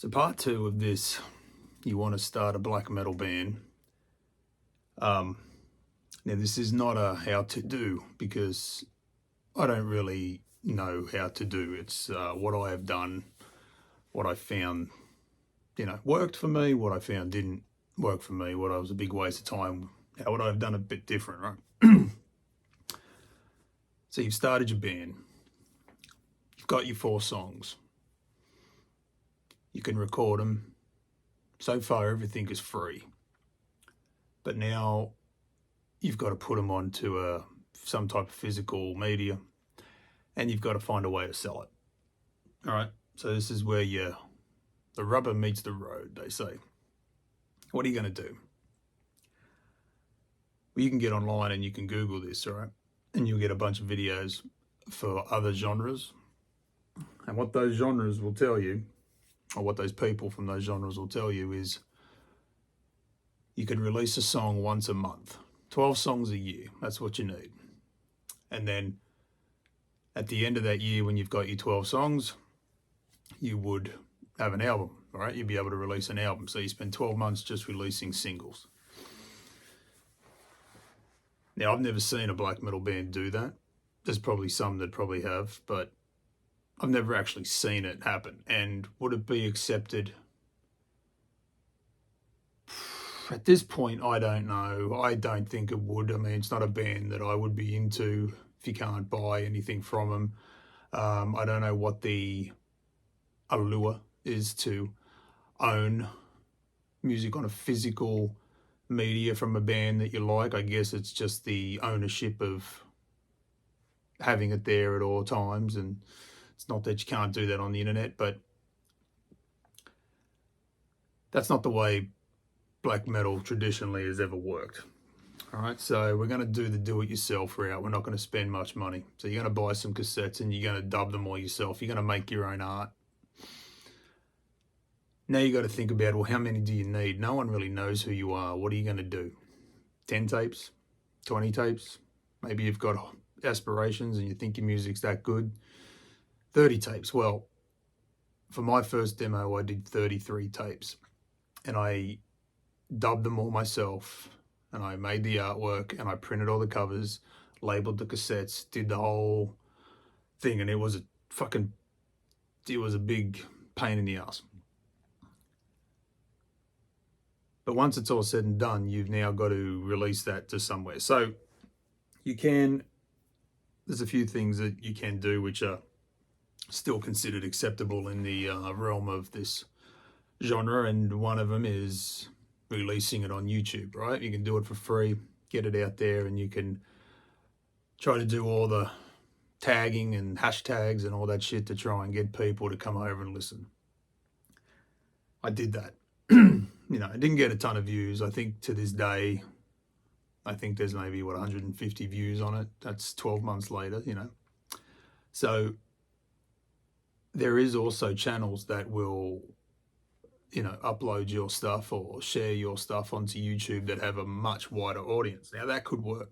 So part two of this, you want to start a black metal band. Now this is not a how to do, because I don't really know how to do. It's what I have done, what I found, worked for me, what I found didn't work for me, what I was a big waste of time, how would I have done a bit different, right? So you've started your band, you've got your 4 songs, you can record them. So far everything is free, but now you've got to put them onto some type of physical media, and you've got to find a way to sell it. All right, so this is where the rubber meets the road, they say. What are you going to do? Well, you can get online and you can Google this, all right? And you'll get a bunch of videos for other genres. And what those genres will tell you, or what those people from those genres will tell you, is you could release a song once a month, 12 songs a year. That's what you need. And then at the end of that year, when you've got your 12 songs, you would have an album, all right? You'd be able to release an album. So you spend 12 months just releasing singles. Now, I've never seen a black metal band do that. There's probably some that probably have, but I've never actually seen it happen. And would it be accepted? At this point, I don't know. I don't think it would. I mean, it's not a band that I would be into if you can't buy anything from them. I don't know what the allure is to own music on a physical media from a band that you like. I guess it's just the ownership of having it there at all times, and it's not that you can't do that on the internet, but that's not the way black metal traditionally has ever worked. All right, so we're going to do the do-it-yourself route. We're not going to spend much money. So you're going to buy some cassettes and you're going to dub them all yourself. You're going to make your own art. Now you got to think about, well, how many do you need? No one really knows who you are. What are you going to do? 10 tapes? 20 tapes? Maybe you've got aspirations and you think your music's that good. 30 tapes. Well, for my first demo, I did 33 tapes. And I dubbed them all myself. And I made the artwork and I printed all the covers, labeled the cassettes, did the whole thing. And it was a big pain in the ass. But once it's all said and done, you've now got to release that to somewhere. So there's a few things that you can do which are still considered acceptable in the realm of this genre. And one of them is releasing it on YouTube, right? You can do it for free, get it out there, and you can try to do all the tagging and hashtags and all that shit to try and get people to come over and listen. I did that. I didn't get a ton of views. I think to this day, I think there's maybe 150 views on it. That's 12 months later, So there is also channels that will, upload your stuff or share your stuff onto YouTube that have a much wider audience. Now that could work.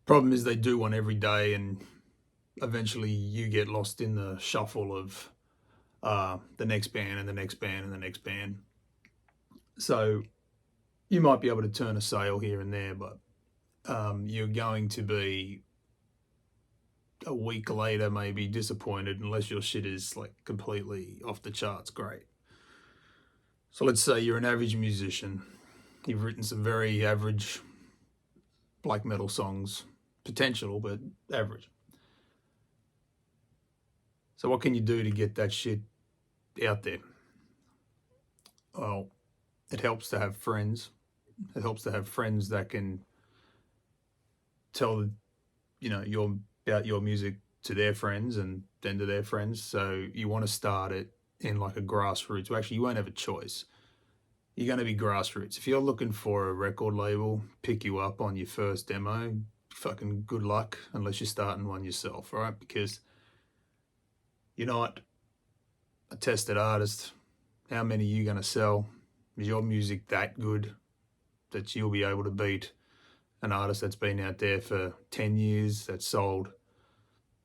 Problem is they do one every day, and eventually you get lost in the shuffle of the next band and the next band and the next band. So you might be able to turn a sale here and there, but you're going to be a week later maybe disappointed unless your shit is like completely off the charts great. So let's say you're an average musician. You've written some very average black metal songs, potential, but average. So what can you do to get that shit out there? Well, it helps to have friends. It helps to have friends that can tell, about your music to their friends and then to their friends. So you want to start it in like a grassroots. Well, actually, you won't have a choice. You're going to be grassroots. If you're looking for a record label, pick you up on your first demo, fucking good luck, unless you're starting one yourself, right? Because you're not a tested artist. How many are you going to sell? Is your music that good that you'll be able to beat an artist that's been out there for 10 years, that's sold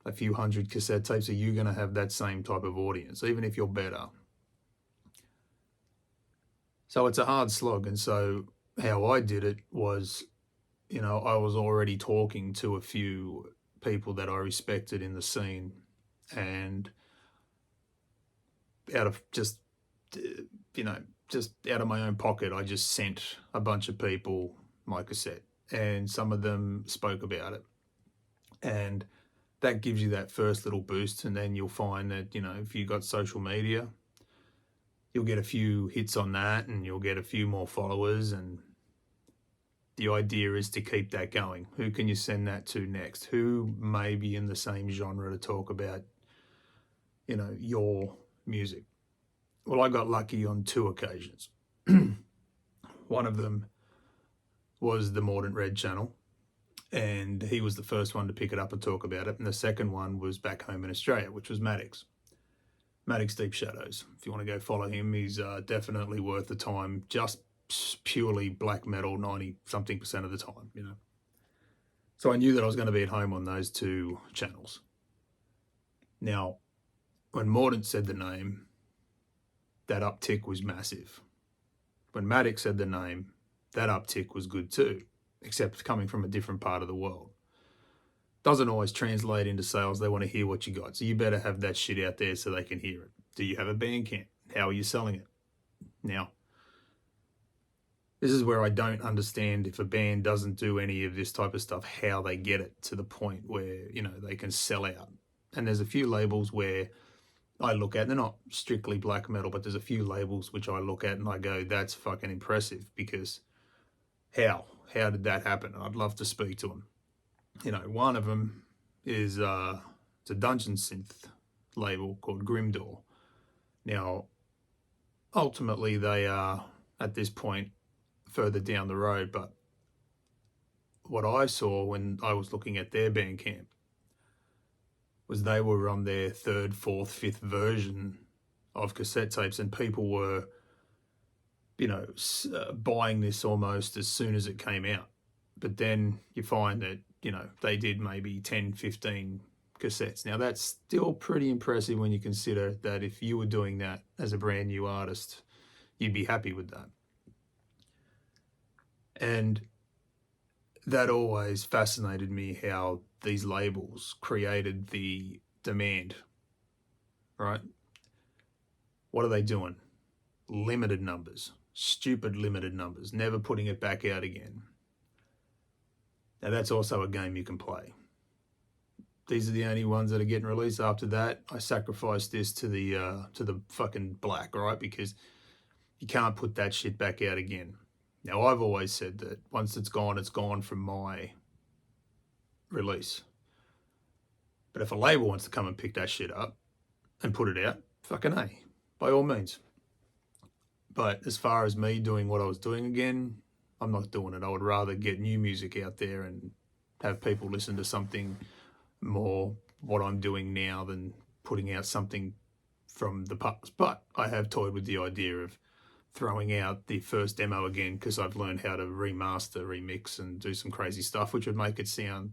a few hundred cassette tapes? Are you going to have that same type of audience, even if you're better? So it's a hard slog. And so how I did it was, I was already talking to a few people that I respected in the scene, and out of just, you know, just out of my own pocket, I just sent a bunch of people my cassette, and some of them spoke about it. And that gives you that first little boost. And then you'll find that, if you got social media, you'll get a few hits on that and you'll get a few more followers. And the idea is to keep that going. Who can you send that to next? Who may be in the same genre to talk about, your music? Well, I got lucky on two occasions. One of them was the Mordant Red channel, and he was the first one to pick it up and talk about it. And the second one was back home in Australia, which was Maddox Deep Shadows. If you want to go follow him, he's definitely worth the time. Just purely black metal 90-something% of the time, So I knew that I was going to be at home on those two channels. Now, when Mordant said the name, that uptick was massive. When Maddox said the name, that uptick was good too, except coming from a different part of the world. Doesn't always translate into sales. They want to hear what you got. So you better have that shit out there so they can hear it. Do you have a Bandcamp? How are you selling it? Now, this is where I don't understand, if a band doesn't do any of this type of stuff, how they get it to the point where, they can sell out. And there's a few labels where I look at, they're not strictly black metal, but there's a few labels which I look at and I go, that's fucking impressive, because how did that happen? I'd love to speak to them. One of them is it's a dungeon synth label called Grimdaw. Now, ultimately they are at this point further down the road, but what I saw when I was looking at their Bandcamp was they were on their third, fourth, fifth version of cassette tapes, and people were, buying this almost as soon as it came out. But then you find that, they did maybe 10, 15 cassettes. Now, that's still pretty impressive when you consider that if you were doing that as a brand new artist, you'd be happy with that. And that always fascinated me, how these labels created the demand, right? What are they doing? Limited numbers, stupid limited numbers, never putting it back out again. Now, that's also a game you can play. These are the only ones that are getting released. After that, I sacrificed this to the fucking black, right? Because you can't put that shit back out again. Now, I've always said that once it's gone from my release. But if a label wants to come and pick that shit up and put it out, fucking hey, by all means. But as far as me doing what I was doing again, I'm not doing it. I would rather get new music out there and have people listen to something more what I'm doing now than putting out something from the past. But I have toyed with the idea of throwing out the first demo again, because I've learned how to remaster, remix, and do some crazy stuff, which would make it sound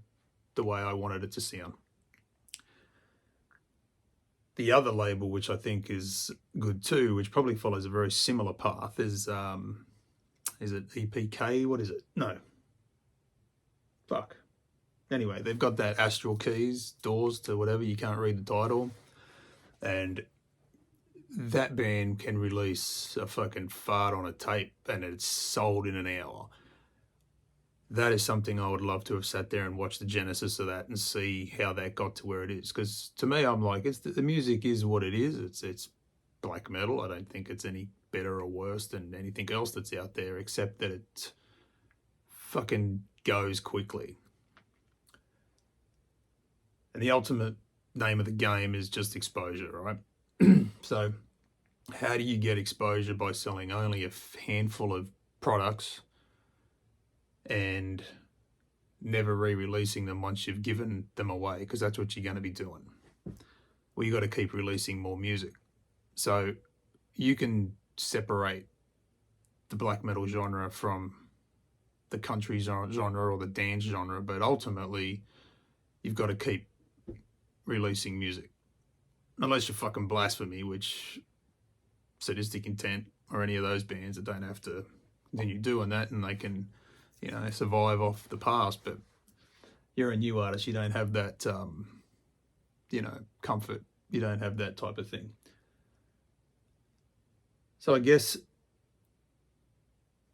the way I wanted it to sound. The other label, which I think is good too, which probably follows a very similar path, is it EPK? What is it? No. Fuck. Anyway, they've got that Astral Keys, Doors to whatever, you can't read the title. And that band can release a fucking fart on a tape and it's sold in an hour. That is something I would love to have sat there and watched the genesis of that and see how that got to where it is. Because to me, I'm like, the music is what it is. It's black metal. I don't think it's any better or worse than anything else that's out there, except that it fucking goes quickly. And the ultimate name of the game is just exposure, right? So how do you get exposure? By selling only a handful of products and never re-releasing them once you've given them away, because that's what you're going to be doing. Well, you got to keep releasing more music. So you can separate the black metal genre from the country genre or the dance genre, but ultimately you've got to keep releasing music. Unless you're fucking blasphemy, which sadistic intent, or any of those bands that don't have to continue doing that, and they can, survive off the past. But you're a new artist, you don't have that, comfort. You don't have that type of thing. So I guess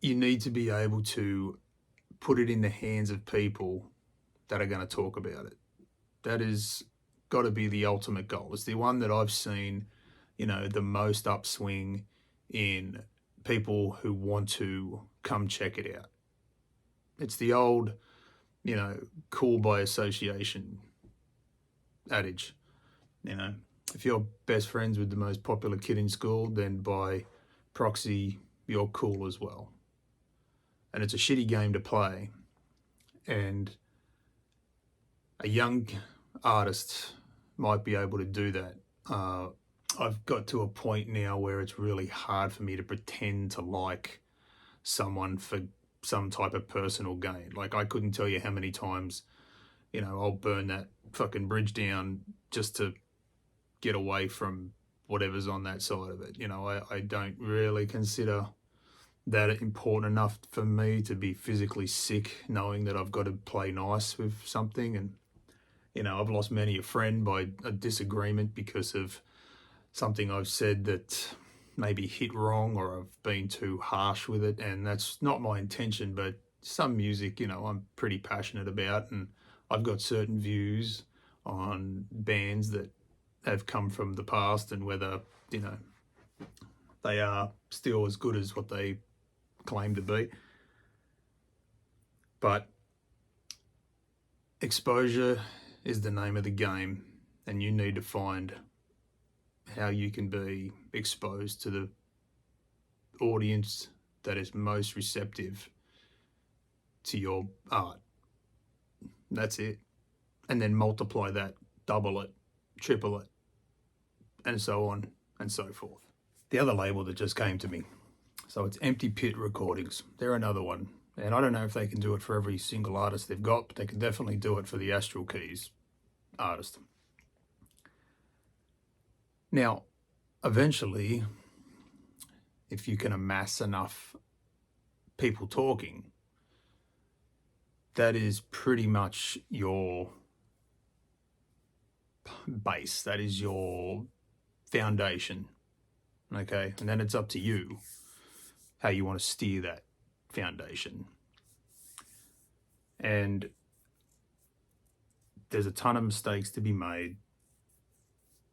you need to be able to put it in the hands of people that are going to talk about it. That is got to be the ultimate goal. It's the one that I've seen, the most upswing in people who want to come check it out. It's the old, cool by association adage. If you're best friends with the most popular kid in school, then by proxy, you're cool as well. And it's a shitty game to play. And a young artist might be able to do that. I've got to a point now where it's really hard for me to pretend to like someone for some type of personal gain. Like, I couldn't tell you how many times, I'll burn that fucking bridge down just to get away from whatever's on that side of it. I don't really consider that important enough for me to be physically sick knowing that I've got to play nice with something. And, I've lost many a friend by a disagreement because of something I've said that maybe hit wrong, or I've been too harsh with it. And that's not my intention, but some music, I'm pretty passionate about, and I've got certain views on bands that have come from the past and whether, they are still as good as what they claim to be. But exposure is the name of the game, and you need to find how you can be exposed to the audience that is most receptive to your art. That's it. And then multiply that, double it, triple it, and so on and so forth. The other label that just came to me, so it's Empty Pit Recordings. They're another one. And I don't know if they can do it for every single artist they've got, but they can definitely do it for the Astral Keys artist. Now, eventually, if you can amass enough people talking, that is pretty much your base. That is your foundation. Okay? And then it's up to you how you want to steer that foundation. And there's a ton of mistakes to be made.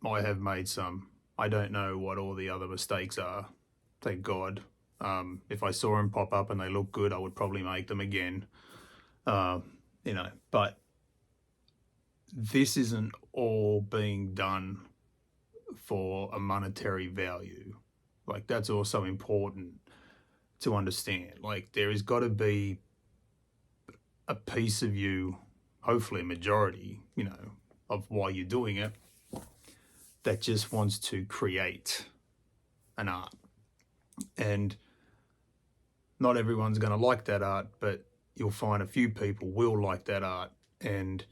I have made some. I don't know what all the other mistakes are. Thank God. If I saw them pop up and they look good, I would probably make them again. But this isn't all being done for a monetary value. Like, that's also important to understand. Like, there has got to be a piece of you, hopefully a majority, of why you're doing it, that just wants to create an art. And not everyone's going to like that art, but you'll find a few people will like that art. And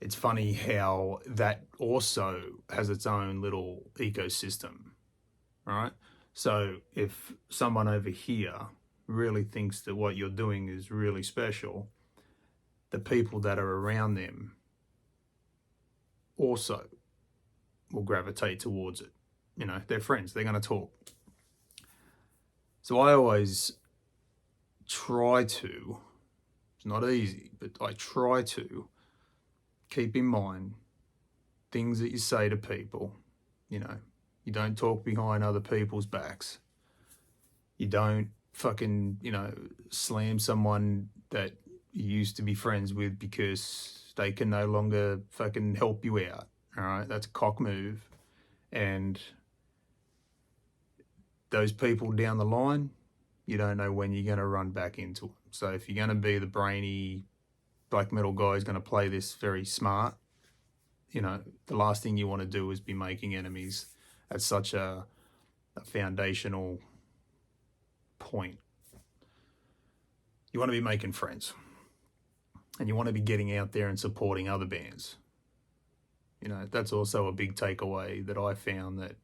it's funny how that also has its own little ecosystem, right? So if someone over here really thinks that what you're doing is really special, the people that are around them also will gravitate towards it. They're friends, they're going to talk. So I always try to, it's not easy, but I try to keep in mind things that you say to people. You don't talk behind other people's backs. You don't fucking, slam someone that you used to be friends with because they can no longer fucking help you out. All right, that's a cock move. And those people down the line, you don't know when you're going to run back into them. So if you're going to be the brainy black metal guy who's going to play this very smart, the last thing you want to do is be making enemies at such a foundational point. You want to be making friends. And you want to be getting out there and supporting other bands. That's also a big takeaway that I found, that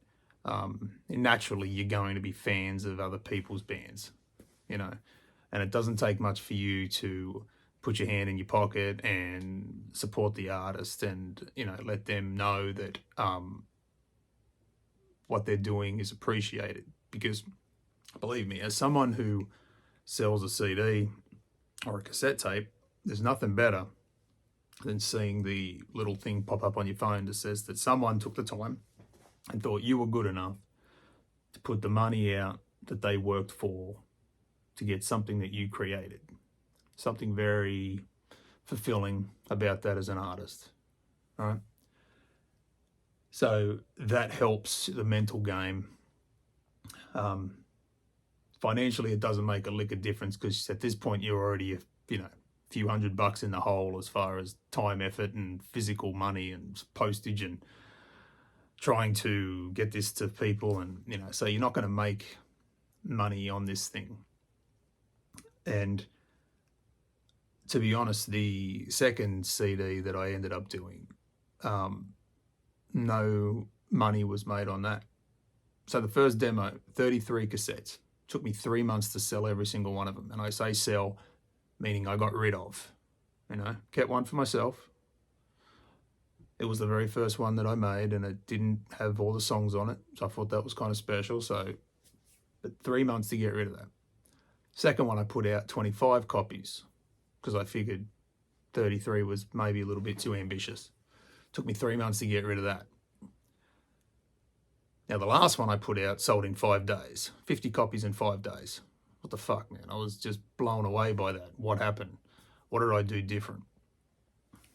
And naturally you're going to be fans of other people's bands, you know, and it doesn't take much for you to put your hand in your pocket and support the artist and, you know, let them know that what they're doing is appreciated. Because believe me, as someone who sells a CD or a cassette tape, there's nothing better than seeing the little thing pop up on your phone that says that someone took the time and thought you were good enough to put the money out that they worked for to get something that you created. Something very fulfilling about that as an artist, right? So that helps the mental game. Financially, it doesn't make a lick of difference because at this point you're already, a few $100 in the hole as far as time, effort, and physical money and postage and trying to get this to people, and so you're not going to make money on this thing. And to be honest, the second CD that I ended up doing, no money was made on that. So the first demo, 33 cassettes, took me 3 months to sell every single one of them. And I say sell, meaning I got rid of, kept one for myself. It was the very first one that I made and it didn't have all the songs on it. So I thought that was kind of special. But 3 months to get rid of that. Second one, I put out 25 copies because I figured 33 was maybe a little bit too ambitious. Took me 3 months to get rid of that. Now, the last one I put out sold in 5 days, 50 copies in 5 days. What the fuck, man? I was just blown away by that. What happened? What did I do different?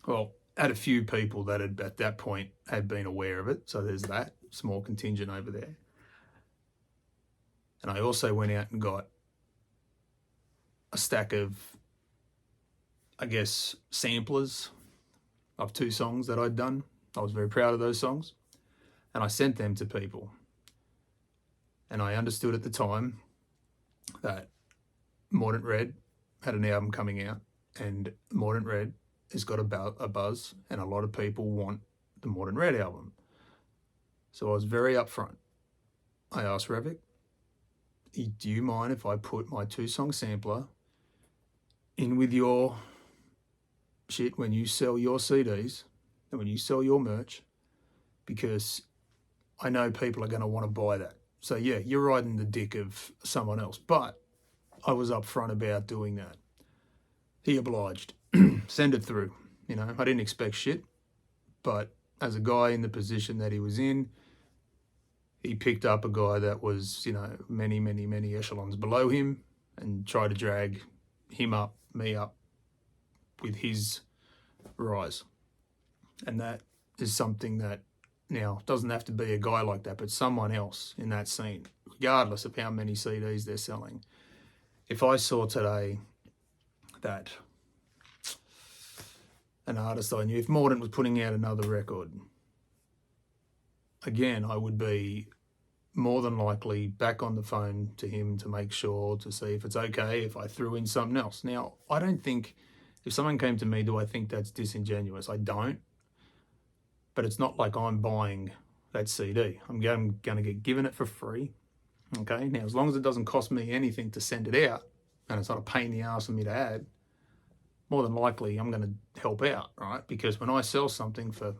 Well, I had a few people that had, at that point, had been aware of it. So there's that small contingent over there. And I also went out and got a stack of, I guess, samplers of 2 songs that I'd done. I was very proud of those songs. And I sent them to people. And I understood at the time that Mordant Red had an album coming out, and Mordant Red has got a buzz, and a lot of people want the Mordant Red album. So I was very upfront. I asked Revik, do you mind if I put my 2-song sampler in with your shit when you sell your CDs and when you sell your merch? Because I know people are going to want to buy that. So yeah, you're riding the dick of someone else, but I was upfront about doing that. He obliged. Send it through. I didn't expect shit, but as a guy in the position that he was in, he picked up a guy that was, many, many, many echelons below him and tried to drag him up, me up with his rise. And that is something that now doesn't have to be a guy like that, but someone else in that scene, regardless of how many CDs they're selling. If I saw today that an artist I knew, if Mordant was putting out another record, again, I would be more than likely back on the phone to him to make sure, to see if it's okay if I threw in something else. Now, I don't think, if someone came to me, do I think that's disingenuous? I don't. But it's not like I'm buying that CD. I'm going to get given it for free. Okay, now as long as it doesn't cost me anything to send it out, and it's not a pain in the ass for me to add, more than likely I'm going to help out, right? Because when I sell something for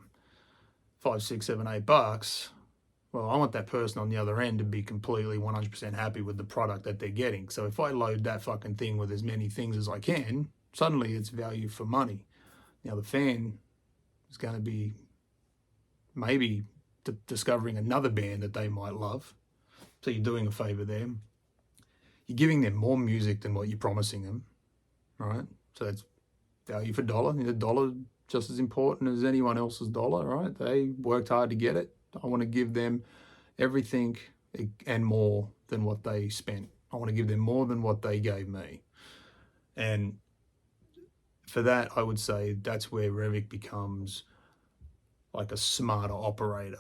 $5, $6, $7, $8, well, I want that person on the other end to be completely 100% happy with the product that they're getting. So if I load that fucking thing with as many things as I can, suddenly it's value for money. Now the fan is going to be maybe discovering another band that they might love. So you're doing a favor there. You're giving them more music than what you're promising them, right? So that's value for dollar. The dollar just as important as anyone else's dollar, right? They worked hard to get it. I want to give them everything and more than what they spent. I want to give them more than what they gave me. And for that, I would say that's where Revik becomes like a smarter operator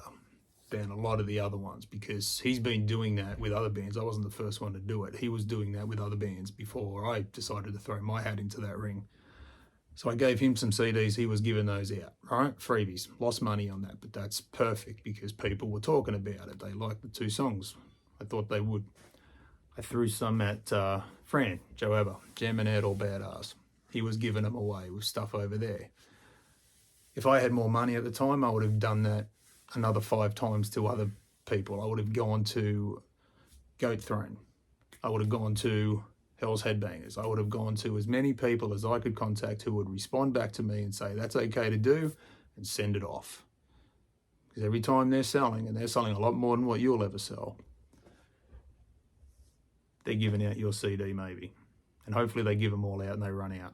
than a lot of the other ones, because he's been doing that with other bands. I wasn't the first one to do it. He was doing that with other bands before I decided to throw my hat into that ring. So I gave him some CDs. He was giving those out, right? Freebies. Lost money on that, but that's perfect because people were talking about it. They liked the 2 songs. I thought they would. I threw some at Fran, Joe Eber, Jamming Out or Badass. He was giving them away with stuff over there. If I had more money at the time, I would have done that another 5 times to other people. I would have gone to Goat Throne. I would have gone to Hell's Headbangers. I would have gone to as many people as I could contact who would respond back to me and say, that's okay to do, and send it off. Because every time they're selling, and they're selling a lot more than what you'll ever sell, they're giving out your CD maybe. And hopefully they give them all out and they run out.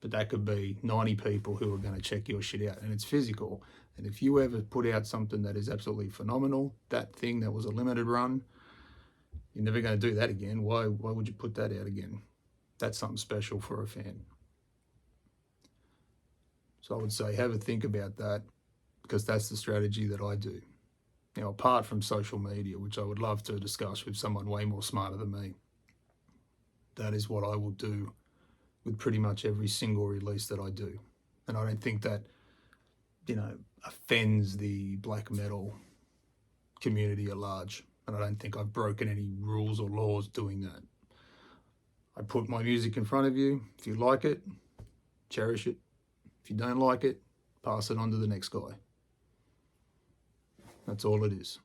But that could be 90 people who are going to check your shit out, and it's physical. And if you ever put out something that is absolutely phenomenal, that thing that was a limited run, you're never going to do that again. Why would you put that out again? That's something special for a fan. So I would say have a think about that, because that's the strategy that I do. Now, apart from social media, which I would love to discuss with someone way more smarter than me, that is what I will do with pretty much every single release that I do. And I don't think that, offends the black metal community at large. And I don't think I've broken any rules or laws doing that. I put my music in front of you. If you like it, cherish it. If you don't like it, pass it on to the next guy. That's all it is.